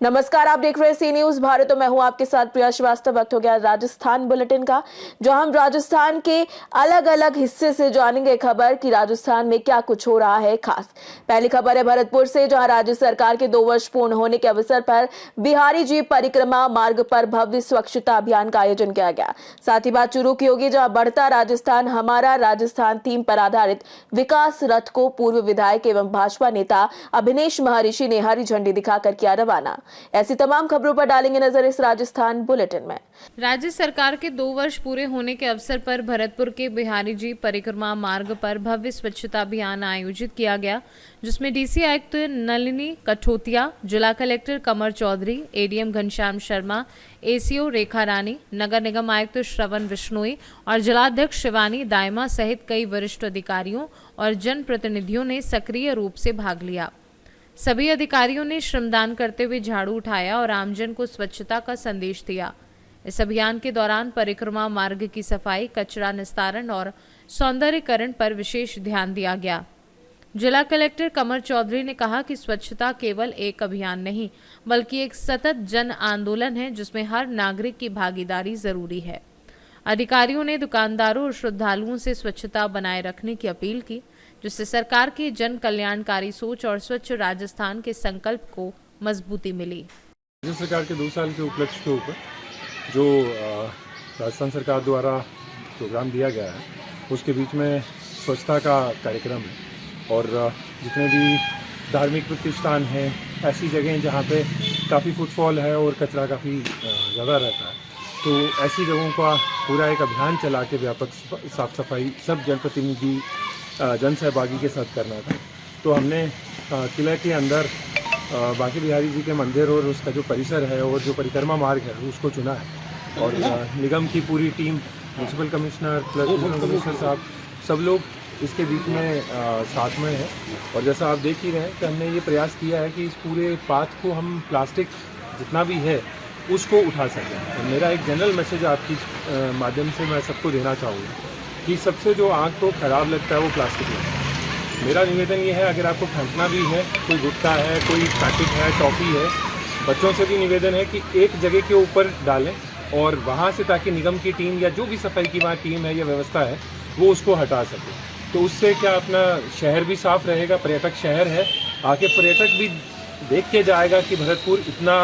नमस्कार, आप देख रहे हैं सी न्यूज भारत और मैं हूं आपके साथ प्रिया श्रीवास्तव। वक्त हो गया राजस्थान बुलेटिन का, जो हम राजस्थान के अलग अलग हिस्से से जानेंगे खबर कि राजस्थान में क्या कुछ हो रहा है खास। पहली खबर है भरतपुर से, जहां राज्य सरकार के 2 वर्ष पूर्ण होने के अवसर पर बिहारी जी परिक्रमा मार्ग पर भव्य स्वच्छता अभियान का आयोजन किया गया। साथ ही बात शुरू की होगी, जहां बढ़ता राजस्थान हमारा राजस्थान थीम पर आधारित विकास रथ को पूर्व विधायक एवं भाजपा नेता अभिनेश महर्षि ने हरी झंडी दिखाकर किया रवाना। ऐसी तमाम खबरों पर डालेंगे नजर इस राजस्थान बुलेटिन में। राज्य सरकार के 2 वर्ष पूरे होने के अवसर पर भरतपुर के बिहारी जी परिक्रमा मार्ग पर भव्य स्वच्छता अभियान आयोजित किया गया, जिसमें डीसी आयुक्त नलिनी कठोतिया, जिला कलेक्टर कमर चौधरी, एडीएम घनश्याम शर्मा, एसीओ रेखा रानी, नगर निगम आयुक्त श्रवण विश्नोई और जिलाध्यक्ष शिवानी दायमा सहित कई वरिष्ठ अधिकारियों और जनप्रतिनिधियों ने सक्रिय रूप से भाग लिया। सभी अधिकारियों ने श्रमदान करते हुए झाड़ू उठाया और आमजन को स्वच्छता का संदेश दिया। इस अभियान के दौरान परिक्रमा मार्ग की सफाई, कचरा निस्तारण और सौंदर्यीकरण पर विशेष ध्यान दिया गया। जिला कलेक्टर कमर चौधरी ने कहा कि स्वच्छता केवल एक अभियान नहीं, बल्कि एक सतत जन आंदोलन है, जिसमें हर नागरिक की भागीदारी जरूरी है। अधिकारियों ने दुकानदारों और श्रद्धालुओं से स्वच्छता बनाए रखने की अपील की, जिससे सरकार की जन कल्याणकारी सोच और स्वच्छ राजस्थान के संकल्प को मजबूती मिली। राज्य सरकार के 2 साल के उपलक्ष्य के ऊपर जो राजस्थान सरकार द्वारा प्रोग्राम दिया गया है, उसके बीच में स्वच्छता का कार्यक्रम है और जितने भी धार्मिक प्रतिष्ठान हैं, ऐसी जगहें जहाँ पे काफ़ी फुटफॉल है और कचरा काफ़ी ज़्यादा रहता है, तो ऐसी जगहों का पूरा एक अभियान चला के व्यापक साफ सफाई सब जनप्रतिनिधि जन सहभागी के साथ करना था। तो हमने किले के अंदर बांके बिहारी जी के मंदिर और उसका जो परिसर है और जो परिक्रमा मार्ग है उसको चुना है और निगम की पूरी team, municipal commissioner plus commissioner साहब, सब लोग इसके बीच में साथ में है। और जैसा आप देख ही रहे हैं कि हमने ये प्रयास किया है कि इस पूरे पाथ को हम प्लास्टिक जितना भी है उसको उठा सकें। और मेरा एक जनरल मैसेज आपकी माध्यम से मैं सबको देना चाहूँगा कि सबसे जो आँख को ख़राब लगता है वो प्लास्टिक है। मेरा निवेदन ये है, अगर आपको फेंकना भी है, कोई गुटखा है, कोई पैकेट है, टॉफ़ी है, बच्चों से भी निवेदन है कि एक जगह के ऊपर डालें और वहाँ से, ताकि निगम की टीम या जो भी सफाई की वहाँ टीम है या व्यवस्था है वो उसको हटा सके। तो उससे क्या अपना शहर भी साफ़ रहेगा, पर्यटक शहर है, आके पर्यटक भी देख के जाएगा कि भरतपुर इतना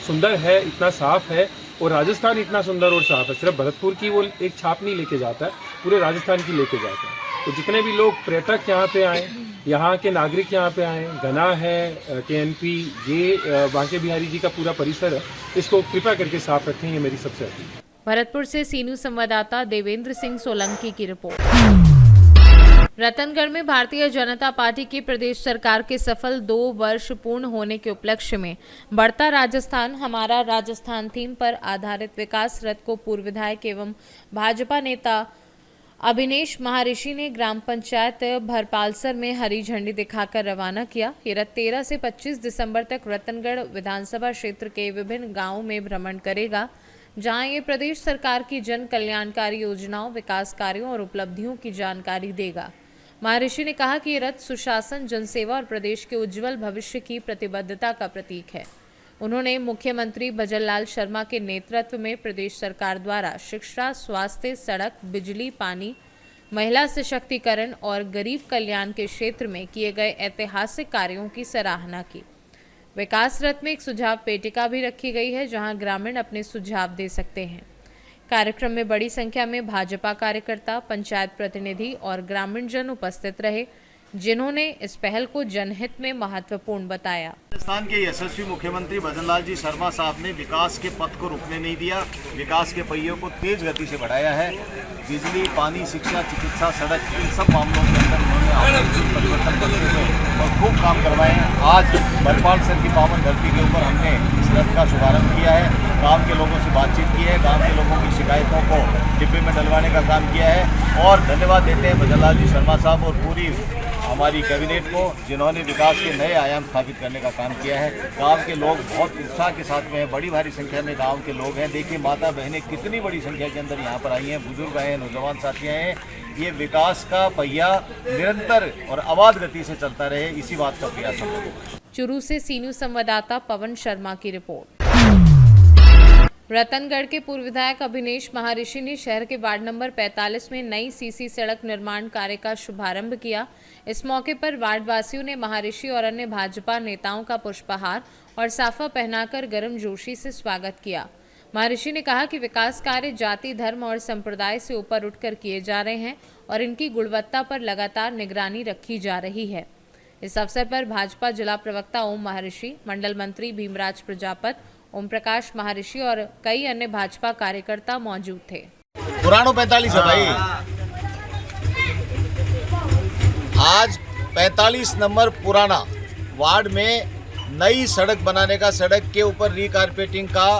सुंदर है, इतना साफ़ है और राजस्थान इतना सुंदर और साफ़ है। सिर्फ भरतपुर की वो एक छाप नहीं लेके जाता है, पूरे राजस्थान की लेके जाता है। तो जितने भी लोग पर्यटक यहाँ पे आए, यहाँ के नागरिक यहाँ पे आए, घना है, केएनपी, ये बांके बिहारी जी का पूरा परिसर है, इसको कृपया करके साफ रखें, ये मेरी सबसे अपील है। भरतपुर से सी न्यूज संवाददाता देवेंद्र सिंह सोलंकी की रिपोर्ट। रतनगढ़ में भारतीय जनता पार्टी की प्रदेश सरकार के सफल 2 वर्ष पूर्ण होने के उपलक्ष्य में बढ़ता राजस्थान हमारा राजस्थान थीम पर आधारित विकास रथ को पूर्व विधायक एवं भाजपा नेता अभिनेश महर्षि ने ग्राम पंचायत भरपालसर में हरी झंडी दिखाकर रवाना किया। ये रथ 13 से 25 दिसंबर तक रतनगढ़ विधानसभा क्षेत्र के विभिन्न गांवों में भ्रमण करेगा, जहां ये प्रदेश सरकार की जन कल्याणकारी योजनाओं, विकास कार्यों और उपलब्धियों की जानकारी देगा। महर्षि ने कहा कि ये रथ सुशासन, जनसेवा और प्रदेश के उज्जवल भविष्य की प्रतिबद्धता का प्रतीक है। उन्होंने मुख्यमंत्री भजनलाल शर्मा के नेतृत्व में प्रदेश सरकार द्वारा शिक्षा, स्वास्थ्य, सड़क, बिजली, पानी, महिला सशक्तिकरण और गरीब कल्याण के क्षेत्र में किए गए ऐतिहासिक कार्यों की सराहना की। विकास रथ में एक सुझाव पेटिका भी रखी गई है, जहां ग्रामीण अपने सुझाव दे सकते हैं। कार्यक्रम में बड़ी संख्या में भाजपा कार्यकर्ता, पंचायत प्रतिनिधि और ग्रामीण जन उपस्थित रहे, जिन्होंने इस पहल को जनहित में महत्वपूर्ण बताया। राजस्थान के यशस्वी मुख्यमंत्री भजनलाल जी शर्मा साहब ने विकास के पथ को रुकने नहीं दिया, विकास के पहियों को तेज गति से बढ़ाया है। बिजली, पानी, शिक्षा, चिकित्सा, सड़क, इन सब मामलों के अंदर उन्होंने परिवर्तन करते हुए और खूब काम करवाए हैं। आज भरपालसर की पावन धरती के ऊपर हमने इस रथ का शुभारंभ किया है, गांव के लोगों से बातचीत की है, गांव के लोगों की शिकायतों को डिब्बे में डलवाने का काम किया है और धन्यवाद देते हैं भजनलाल जी शर्मा साहब और पूरी हमारी कैबिनेट को, जिन्होंने विकास के नए आयाम स्थापित करने का काम किया है। गांव के लोग बहुत उत्साह के साथ में हैं, बड़ी भारी संख्या में गांव के लोग हैं। देखिए माता बहनें कितनी बड़ी संख्या के अंदर यहाँ पर आई हैं, बुजुर्ग आए हैं, नौजवान साथी आए हैं। ये विकास का पहिया निरंतर और अबाध गति से चलता रहे, इसी बात का प्रयास हम लोग। चुरू से सी न्यूज संवाददाता पवन शर्मा की रिपोर्ट। रतनगढ़ के पूर्व विधायक अभिनेश महर्षि ने शहर के वार्ड नंबर 45 में नई सीसी सड़क निर्माण कार्य का शुभारंभ किया। इस मौके पर वार्डवासियों ने महर्षि और अन्य भाजपा नेताओं का पुष्पहार और साफा पहनाकर गर्मजोशी से स्वागत किया। महर्षि ने कहा कि विकास कार्य जाति, धर्म और संप्रदाय से ऊपर उठकर किए जा रहे हैं और इनकी गुणवत्ता पर लगातार निगरानी रखी जा रही है। इस अवसर पर भाजपा जिला प्रवक्ता ओम महर्षि, मंडल मंत्री भीमराज प्रजापत, ओम प्रकाश महर्षि और कई अन्य भाजपा कार्यकर्ता मौजूद थे। पुरानो 45 है भाई, आज 45 नंबर पुराना वार्ड में नई सड़क बनाने का, सड़क के ऊपर रीकारपेटिंग का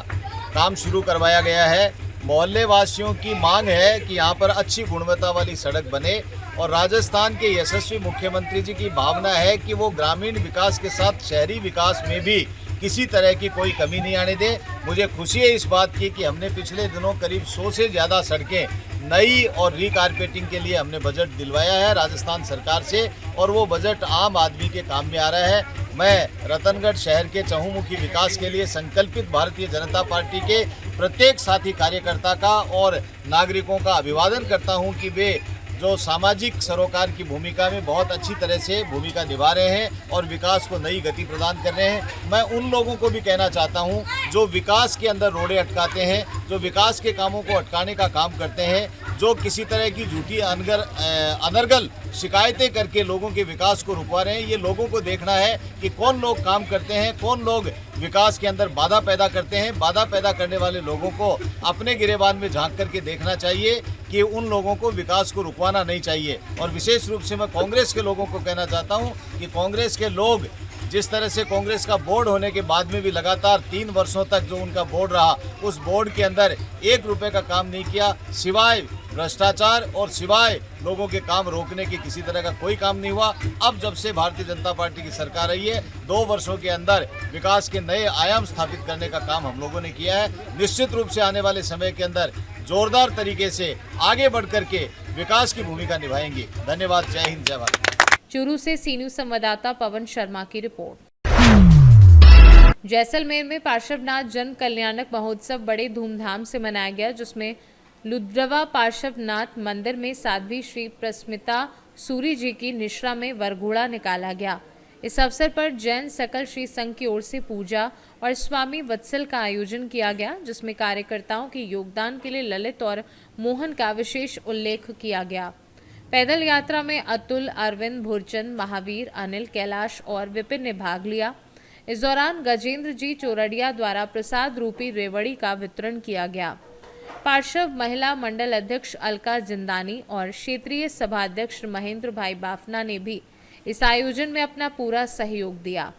काम शुरू करवाया गया है। मोहल्ले वासियों की मांग है कि यहाँ पर अच्छी गुणवत्ता वाली सड़क बने और राजस्थान के यशस्वी मुख्यमंत्री जी की भावना है कि वो ग्रामीण विकास के साथ शहरी विकास में भी किसी तरह की कोई कमी नहीं आने दे। मुझे खुशी है इस बात की कि हमने पिछले दिनों करीब 100 से ज़्यादा सड़कें नई और रीकारपेटिंग के लिए हमने बजट दिलवाया है राजस्थान सरकार से, और वो बजट आम आदमी के काम में आ रहा है। मैं रतनगढ़ शहर के चहुमुखी विकास के लिए संकल्पित भारतीय जनता पार्टी के प्रत्येक साथी कार्यकर्ता का और नागरिकों का अभिवादन करता हूं कि वे जो सामाजिक सरोकार की भूमिका में बहुत अच्छी तरह से भूमिका निभा रहे हैं और विकास को नई गति प्रदान कर रहे हैं। मैं उन लोगों को भी कहना चाहता हूं जो विकास के अंदर रोड़े अटकाते हैं, जो विकास के कामों को अटकाने का काम करते हैं, जो किसी तरह की झूठी अनर्गल शिकायतें करके लोगों के विकास को रुकवा रहे हैं। ये लोगों को देखना है कि कौन लोग काम करते हैं, कौन लोग विकास के अंदर बाधा पैदा करते हैं। बाधा पैदा करने वाले लोगों को अपने गिरेबान में झांक करके देखना चाहिए कि उन लोगों को विकास को रुकवाना नहीं चाहिए। और विशेष रूप से मैं कांग्रेस के लोगों को कहना चाहता हूं कि कांग्रेस के लोग जिस तरह से कांग्रेस का बोर्ड होने के बाद में भी लगातार 3 वर्षों तक जो उनका बोर्ड रहा, उस बोर्ड के अंदर 1 रुपए का काम नहीं किया, सिवाय भ्रष्टाचार और सिवाय लोगों के काम रोकने की किसी तरह का कोई काम नहीं हुआ। अब जब से भारतीय जनता पार्टी की सरकार आई है, 2 वर्षों के अंदर विकास के नए आयाम स्थापित करने का काम हम लोगों ने किया है। निश्चित रूप से आने वाले समय के अंदर जोरदार तरीके से आगे बढ़ करके विकास की भूमिका निभाएंगे। धन्यवाद। जय हिंद, जय भारत। चुरू से सी न्यूज संवाददाता पवन शर्मा की रिपोर्ट। जैसलमेर में पार्श्वनाथ जन कल्याणक महोत्सव बड़े धूमधाम से मनाया गया, जिसमें लुद्रवा पार्श्वनाथ मंदिर में साध्वी श्री प्रस्मिता सूरी जी की निश्रा में वरघोड़ा निकाला गया। इस अवसर पर जैन सकल श्री संघ की ओर से पूजा और स्वामी वत्सल का आयोजन किया गया, जिसमें कार्यकर्ताओं के योगदान के लिए ललित और मोहन का विशेष उल्लेख किया गया। पैदल यात्रा में अतुल, अरविंद, भुरचंद, महावीर, अनिल, कैलाश और विपिन ने भाग लिया। इस दौरान गजेंद्र जी चोरडिया द्वारा प्रसाद रूपी रेवड़ी का वितरण किया गया। पार्षद महिला मंडल अध्यक्ष अलका जिंदानी और क्षेत्रीय सभाध्यक्ष महेंद्र भाई बाफना ने भी इस आयोजन में अपना पूरा सहयोग दिया।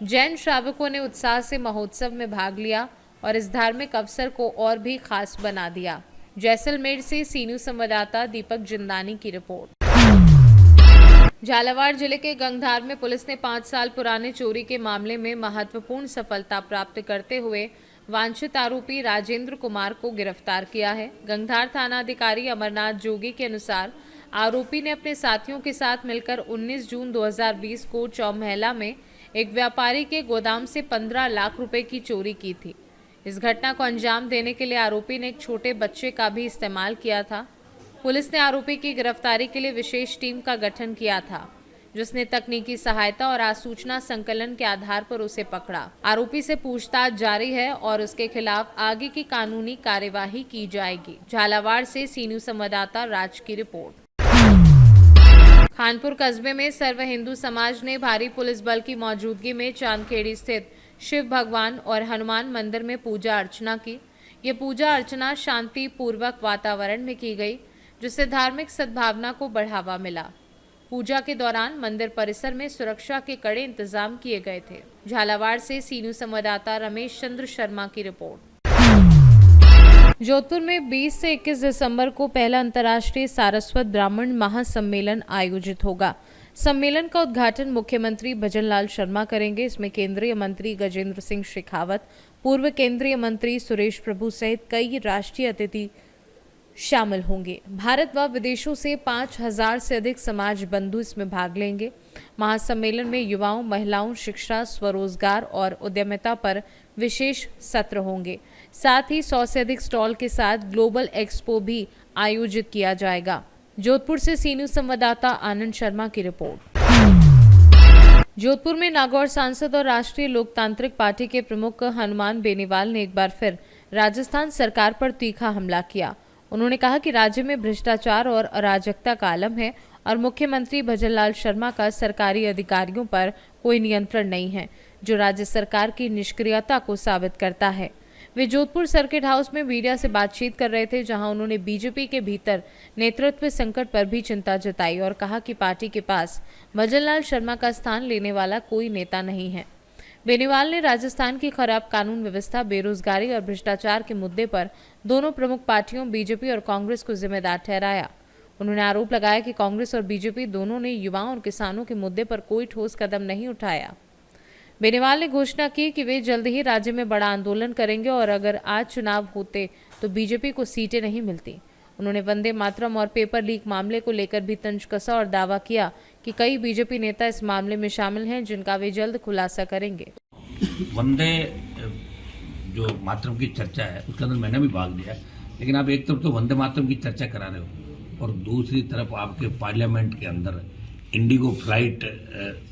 जैन श्रावकों ने उत्साह से महोत्सव में भाग लिया और इस धार्मिक अवसर को और भी खास बना दिया। जैसलमेर से सी न्यूज संवाददाता दीपक जिंदानी की रिपोर्ट। झालावाड़ जिले के गंगधार में पुलिस ने 5 साल पुराने चोरी के मामले में महत्वपूर्ण सफलता प्राप्त करते हुए वांछित आरोपी राजेंद्र कुमार को गिरफ्तार किया है। गंगधार थाना अधिकारी अमरनाथ जोगी के अनुसार आरोपी ने अपने साथियों के साथ मिलकर 19 जून 2020 को चौमहला में एक व्यापारी के गोदाम से 15 लाख रुपए की चोरी की थी। इस घटना को अंजाम देने के लिए आरोपी ने एक छोटे बच्चे का भी इस्तेमाल किया था। पुलिस ने आरोपी की गिरफ्तारी के लिए विशेष टीम का गठन किया था, जिसने तकनीकी सहायता और आसूचना संकलन के आधार पर उसे पकड़ा। आरोपी से पूछताछ जारी है और उसके खिलाफ आगे की कानूनी कार्यवाही की जाएगी। झालावाड़ से सी न्यूज संवाददाता राज की रिपोर्ट। खानपुर कस्बे में सर्व हिंदू समाज ने भारी पुलिस बल की मौजूदगी में चांदखेड़ी स्थित शिव भगवान और हनुमान मंदिर में पूजा अर्चना की। ये पूजा अर्चना शांति पूर्वक वातावरण में की गई, जिससे धार्मिक सद्भावना को बढ़ावा मिला। पूजा के दौरान मंदिर परिसर में सुरक्षा के कड़े इंतजाम किए गए थे। झालावाड़ से सी न्यूज संवाददाता रमेश चंद्र शर्मा की रिपोर्ट। जोधपुर में 20 से 21 दिसंबर को पहला अंतर्राष्ट्रीय सारस्वत ब्राह्मण महासम्मेलन आयोजित होगा। सम्मेलन का उद्घाटन मुख्यमंत्री भजनलाल शर्मा करेंगे। इसमें केंद्रीय मंत्री गजेंद्र सिंह शेखावत, पूर्व केंद्रीय मंत्री सुरेश प्रभु सहित कई राष्ट्रीय अतिथि शामिल होंगे। भारत व विदेशों से 5000 से अधिक समाज बंधु इसमें भाग लेंगे। महासम्मेलन में युवाओं, महिलाओं, शिक्षा, स्वरोजगार और उद्यमिता पर विशेष सत्र होंगे। साथ ही 100 से अधिक स्टॉल के साथ ग्लोबल एक्सपो भी आयोजित किया जाएगा। जोधपुर से सी न्यूज संवाददाता आनंद शर्मा की रिपोर्ट। जोधपुर में नागौर सांसद और राष्ट्रीय लोकतांत्रिक पार्टी के प्रमुख हनुमान बेनीवाल ने एक बार फिर राजस्थान सरकार पर तीखा हमला किया। उन्होंने कहा कि राज्य में भ्रष्टाचार और अराजकता का आलम है और मुख्यमंत्री भजनलाल शर्मा का सरकारी अधिकारियों पर कोई नियंत्रण नहीं है, जो राज्य सरकार की निष्क्रियता को साबित करता है। वे जोधपुर सर्किट हाउस में मीडिया से बातचीत कर रहे थे, जहां उन्होंने बीजेपी के भीतर नेतृत्व संकट पर भी चिंता जताई और कहा कि पार्टी के पास भजनलाल शर्मा का स्थान लेने वाला कोई नेता नहीं है। बेनीवाल ने राजस्थान की खराब कानून व्यवस्था, बेरोजगारी और भ्रष्टाचार के मुद्दे पर दोनों प्रमुख पार्टियों बीजेपी और कांग्रेस को जिम्मेदार ठहराया। उन्होंने आरोप लगाया कि कांग्रेस और बीजेपी दोनों ने युवाओं और किसानों के मुद्दे पर कोई ठोस कदम नहीं उठाया। बेनीवाल ने घोषणा की कि वे जल्द ही राज्य में बड़ा आंदोलन करेंगे और अगर आज चुनाव होते तो बीजेपी को सीटें नहीं मिलती। उन्होंने वंदे मातरम और पेपर लीक मामले को लेकर भी तंज कसा और दावा किया कि कई बीजेपी नेता इस मामले में शामिल हैं, जिनका वे जल्द खुलासा करेंगे। वंदे जो मातरम की चर्चा है उसके अंदर मैंने भी भाग लिया, लेकिन आप एक तरफ तो वंदे मातरम की चर्चा करा रहे हो और दूसरी तरफ आपके पार्लियामेंट के अंदर इंडिगो फ्लाइट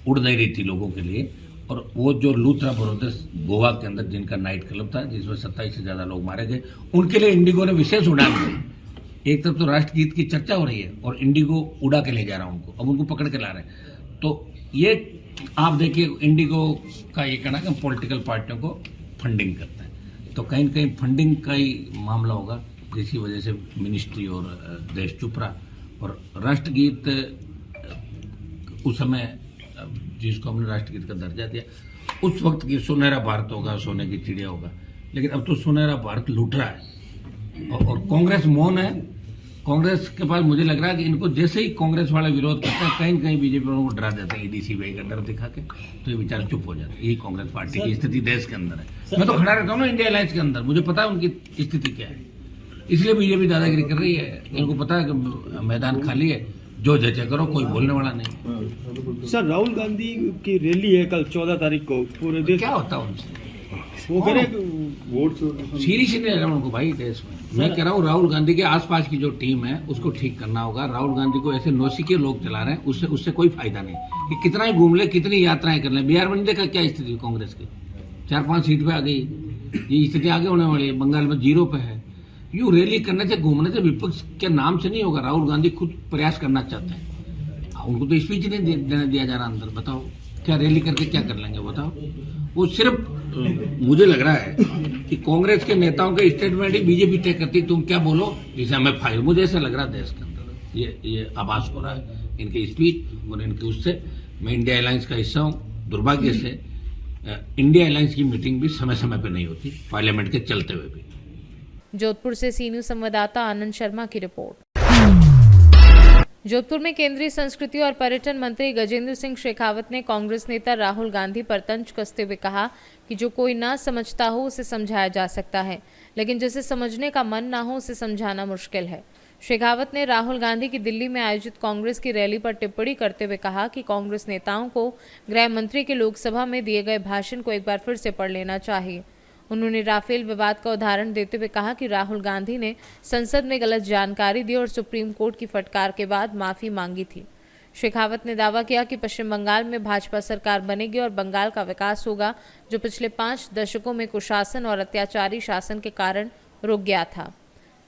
उड़ नहीं रही थी लोगों के लिए, और वो जो लूथरा ब्रदर्स गोवा के अंदर जिनका नाइट क्लब था जिसमें 27 से ज़्यादा लोग मारे गए, उनके लिए इंडिगो ने विशेष उड़ान दी। एक तरफ तो राष्ट्रगीत की चर्चा हो रही है और इंडिगो उड़ा के ले जा रहा है उनको, अब उनको पकड़ के ला रहे हैं। तो ये आप देखिए इंडिगो का ये कहना कि पॉलिटिकल पार्टियों को फंडिंग करता है, तो कहीं न कहीं फंडिंग का ही मामला होगा, जिसकी वजह से मिनिस्ट्री और देश चुप रहा। और राष्ट्रगीत उस समय जिसको हमने राष्ट्रगीत का दर्जा दिया, उस वक्त की सुनहरा भारत होगा, सोने की चिड़िया होगा, लेकिन अब तो सुनहरा भारत लूट रहा है और कांग्रेस मौन है। कांग्रेस के पास मुझे लग रहा है कि इनको जैसे ही कांग्रेस वाला विरोध करता है, कहीं न कहीं बीजेपी उनको डरा देता है, ईडी-सीबीआई का डर दिखा के, तो ये बेचारे चुप हो जाते हैं। यही कांग्रेस पार्टी की स्थिति देश के अंदर है। मैं तो खड़ा रहता हूँ ना इंडिया अलायंस के अंदर, मुझे पता है उनकी स्थिति क्या है, इसलिए बीजेपी दादागिरी कर रही है। इनको पता है कि मैदान खाली है, जो जैसे करो, कोई बोलने वाला नहीं। सर, राहुल गांधी की रैली है कल 14 तारीख को, पूरे देश क्या होता है उनसे? वो कह रहे वोट सीरीज नहीं ले रहा उनको भाई देश में। मैं कह रहा हूँ राहुल गांधी के आसपास की जो टीम है उसको ठीक करना होगा। राहुल गांधी को ऐसे नौसिखिए लोग चला रहे हैं, उससे कोई फायदा नहीं। कि कितना ही घूम ले, कितनी यात्राएं कर ले। बिहार में देखा क्या स्थिति कांग्रेस की, 4-5 सीट पे आ गई, ये स्थिति आगे होने वाली है। बंगाल में 0 पे है। यूँ रैली करने से, घूमने से विपक्ष के नाम से नहीं होगा। राहुल गांधी खुद प्रयास करना चाहते हैं, उनको तो स्पीच नहीं देने दिया जा रहा अंदर। बताओ क्या रैली करके क्या कर लेंगे, बताओ। वो सिर्फ मुझे लग रहा है कि कांग्रेस के नेताओं के स्टेटमेंट ही बीजेपी तय करती, तुम क्या बोलो जिसे हमें फायदा। मुझे ऐसा लग रहा है देश के अंदर ये आभास हो रहा है इनके स्पीच और इनके उससे। मैं इंडिया अलायंस का हिस्सा हूँ। दुर्भाग्य से इंडिया अलायंस की मीटिंग भी समय समय पर नहीं होती, पार्लियामेंट के चलते हुए भी। जोधपुर से सी न्यूज संवाददाता आनंद शर्मा की रिपोर्ट। जोधपुर में केंद्रीय संस्कृति और पर्यटन मंत्री गजेंद्र सिंह शेखावत ने कांग्रेस नेता राहुल गांधी पर तंज कसते हुए कहा कि जो कोई ना समझता हो उसे समझाया जा सकता है, लेकिन जिसे समझने का मन ना हो उसे समझाना मुश्किल है। शेखावत ने राहुल गांधी की दिल्ली में आयोजित कांग्रेस की रैली पर टिप्पणी करते हुए कहा कि कांग्रेस नेताओं को गृह मंत्री के लोकसभा में दिए गए भाषण को एक बार फिर से पढ़ लेना चाहिए। उन्होंने राफेल विवाद का उदाहरण देते हुए कहा कि राहुल गांधी ने संसद में गलत जानकारी दी और सुप्रीम कोर्ट की फटकार के बाद माफी मांगी थी। शेखावत ने दावा किया कि पश्चिम बंगाल में भाजपा सरकार बनेगी और बंगाल का विकास होगा, जो पिछले 5 दशकों में कुशासन और अत्याचारी शासन के कारण रुक गया था।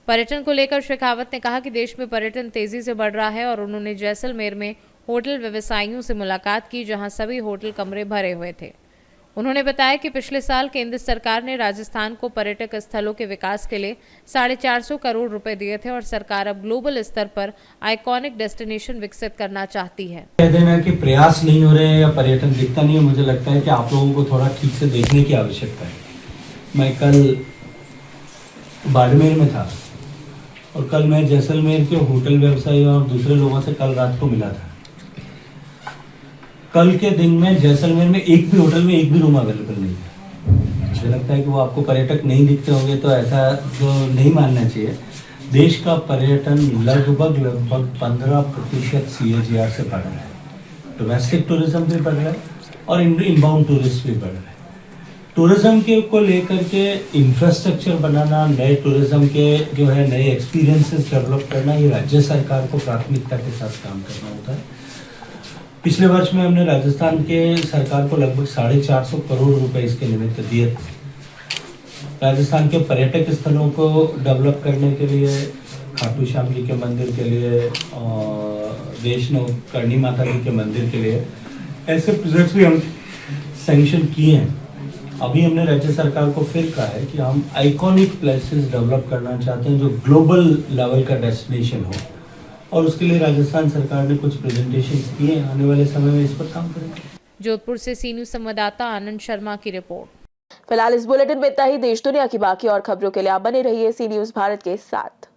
पर्यटन को लेकर शेखावत ने कहा कि देश में पर्यटन तेजी से बढ़ रहा है और उन्होंने जैसलमेर में होटल व्यवसायियों से मुलाकात की, जहां सभी होटल कमरे भरे हुए थे। उन्होंने बताया कि पिछले साल केंद्र सरकार ने राजस्थान को पर्यटक स्थलों के विकास के लिए 450 करोड़ रुपए दिए थे और सरकार अब ग्लोबल स्तर पर आइकॉनिक डेस्टिनेशन विकसित करना चाहती है। कह देना कि प्रयास नहीं हो रहे हैं या पर्यटन दिखता नहीं है, मुझे लगता है कि आप लोगों को थोड़ा ठीक से देखने की आवश्यकता है। मैं कल बाड़मेर में था और कल मैं जैसलमेर के होटल व्यवसायी और दूसरे लोगों से कल रात को मिला था। कल के दिन में जैसलमेर में एक भी होटल में एक भी रूम अवेलेबल नहीं है। मुझे लगता है कि वो आपको पर्यटक नहीं दिखते होंगे तो ऐसा तो नहीं मानना चाहिए। देश का पर्यटन लगभग 15% CAGR से बढ़ रहा है। डोमेस्टिक टूरिज्म भी बढ़ रहा है और इनबाउंड टूरिस्ट भी बढ़ रहा है। टूरिज्म के को लेकर के इंफ्रास्ट्रक्चर बनाना, नए टूरिज्म के जो है नए एक्सपीरियंसेस डेवलप करना, ये राज्य सरकार को प्राथमिकता के साथ काम करना होता है। पिछले वर्ष में हमने राजस्थान के सरकार को लगभग 450 करोड़ रुपए इसके निमित्त दिए थे। राजस्थान के पर्यटक स्थलों को डेवलप करने के लिए, खाटू श्याम जी के मंदिर के लिए और वैष्णो करणी माता जी के मंदिर के लिए ऐसे प्रोजेक्ट्स भी हम सैंक्शन किए हैं। अभी हमने राज्य सरकार को फिर कहा है कि हम आइकॉनिक प्लेसेस डेवलप करना चाहते हैं जो ग्लोबल लेवल का डेस्टिनेशन हो, और उसके लिए राजस्थान सरकार ने कुछ प्रेजेंटेशंस किए हैं। आने वाले समय में इस पर काम करेंगे। जोधपुर से सी न्यूज संवाददाता आनंद शर्मा की रिपोर्ट। फिलहाल इस बुलेटिन में इतना ही। देश दुनिया की बाकी और खबरों के लिए आप बने रहिए सी न्यूज भारत के साथ।